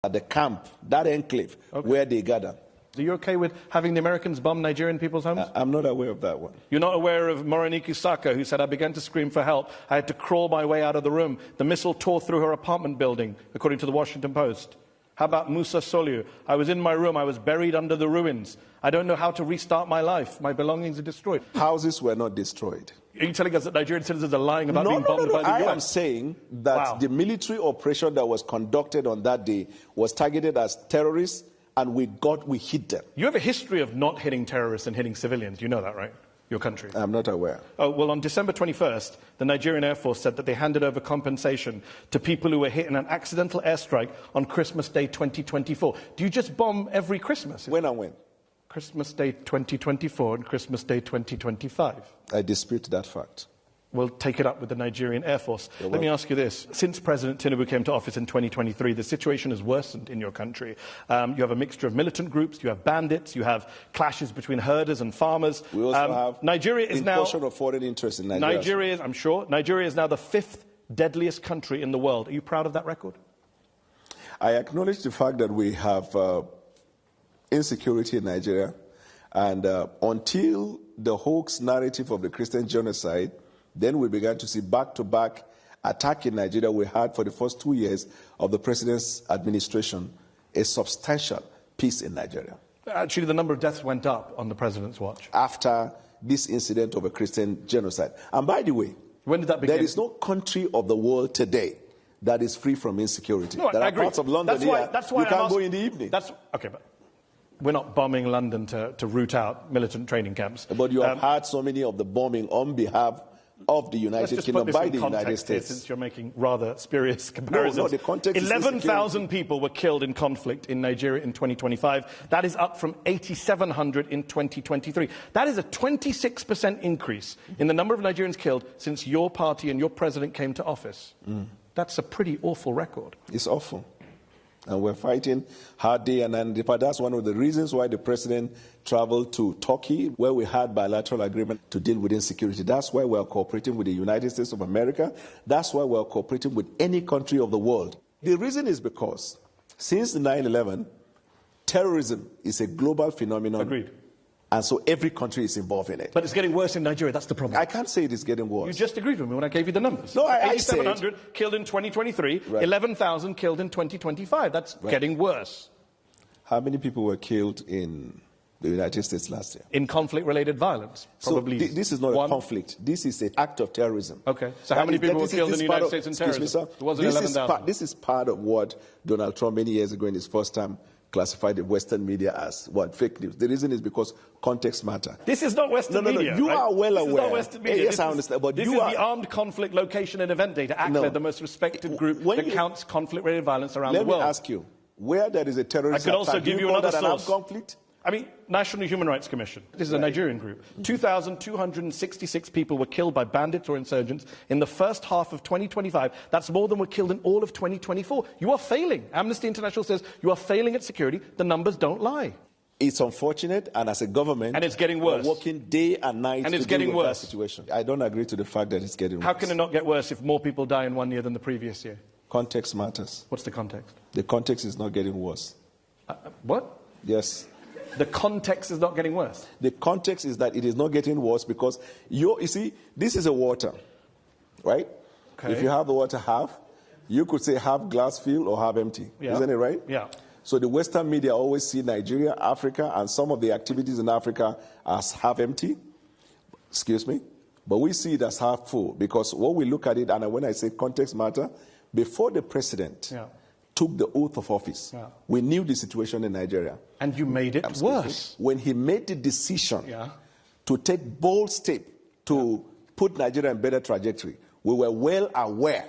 at the camp, that enclave, where they gather. Are you okay with having the Americans bomb Nigerian people's homes? I'm not aware of that one. You're not aware of Morenike Saka, who said, I began to scream for help. I had to crawl my way out of the room. The missile tore through her apartment building, according to the Washington Post. How about Musa Soliu? I was in my room. I was buried under the ruins. I don't know how to restart my life. My belongings are destroyed. Houses were not destroyed. Are you telling us that Nigerian citizens are lying about being bombed by the US? I am saying that the military operation that was conducted on that day was targeted as terrorists, and we hit them. You have a history of not hitting terrorists and hitting civilians. You know that, right? Your country. I'm not aware. Oh, well, on December 21st, the Nigerian Air Force said that they handed over compensation to people who were hit in an accidental airstrike on Christmas Day 2024. Do you just bomb every Christmas? When and when? Christmas Day 2024 and Christmas Day 2025. I dispute that fact. We'll take it up with the Nigerian Air Force. Let me ask you this. Since President Tinubu came to office in 2023, the situation has worsened in your country. You have a mixture of militant groups, you have bandits, you have clashes between herders and farmers. We also have Nigeria is now incursion of foreign interest in Nigeria. Nigeria is now the 5th deadliest country in the world. Are you proud of that record? I acknowledge the fact that we have insecurity in Nigeria, and until the hoax narrative of the Christian genocide, then we began to see back-to-back attack in Nigeria. We had, for the first 2 years of the president's administration, a substantial peace in Nigeria. Actually, the number of deaths went up on the president's watch. After this incident of a Christian genocide. And by the way, when did that begin? There is no country of the world today that is free from insecurity. No, there I are agree. parts of London you can't go in the evening. Okay, but we're not bombing London to root out militant training camps. But you have had so many of the bombing on behalf of the United Kingdom by the United States. Since you're making rather spurious comparisons. No, the context 11,000 people were killed in conflict in Nigeria in 2025. That is up from 8,700 in 2023. That is a 26% increase in the number of Nigerians killed since your party and your president came to office. That's a pretty awful record. It's awful. And we're fighting hard day and night. But that's one of the reasons why the president traveled to Turkey, where we had bilateral agreement to deal with insecurity. That's why we're cooperating with the United States of America. That's why we're cooperating with any country of the world. The reason is because since 9/11, terrorism is a global phenomenon. Agreed. And so every country is involved in it. But it's getting worse in Nigeria. That's the problem. I can't say it is getting worse. You just agreed with me when I gave you the numbers. No, I 8,700 killed in 2023, right. 11,000 killed in 2025. That's getting worse. How many people were killed in the United States last year? In conflict-related violence? Probably so this is not a conflict. This is an act of terrorism. Okay. So how many people were killed in the United States in terrorism? Excuse me, sir. It wasn't 11,000. This is part of what Donald Trump, many years ago in his first term, classified the Western media as fake news. The reason is because context matters. This is not Western media. You are well aware. This is not Western media. Yes, I understand. But this is the Armed Conflict Location and Event Data, ACLED, the most respected group that counts conflict-related violence around the world. Let me ask you, where there is a terrorist attack, I could also give you another source. Conflict? I mean, National Human Rights Commission. This is a Nigerian group. 2,266 people were killed by bandits or insurgents in the first half of 2025. That's more than were killed in all of 2024. You are failing. Amnesty International says you are failing at security. The numbers don't lie. It's unfortunate, and as a government, and it's getting worse. We're working day and night and it's to getting deal with worse. That situation. I don't agree to the fact that it's getting worse. How can it not get worse if more people die in 1 year than the previous year? Context matters. What's the context? The context is not getting worse. What? Yes. The context is not getting worse. The context is that it is not getting worse because you see, this is a water, right? Okay. If you have the water half, you could say half glass filled or half empty. Yeah. Isn't it right? Yeah. So the Western media always see Nigeria, Africa, and some of the activities in Africa as half empty. Excuse me. But we see it as half full because when we look at it, and when I say context matter, before the president took the oath of office, we knew the situation in Nigeria. And you made it worse. When he made the decision to take bold step to put Nigeria in better trajectory, we were well aware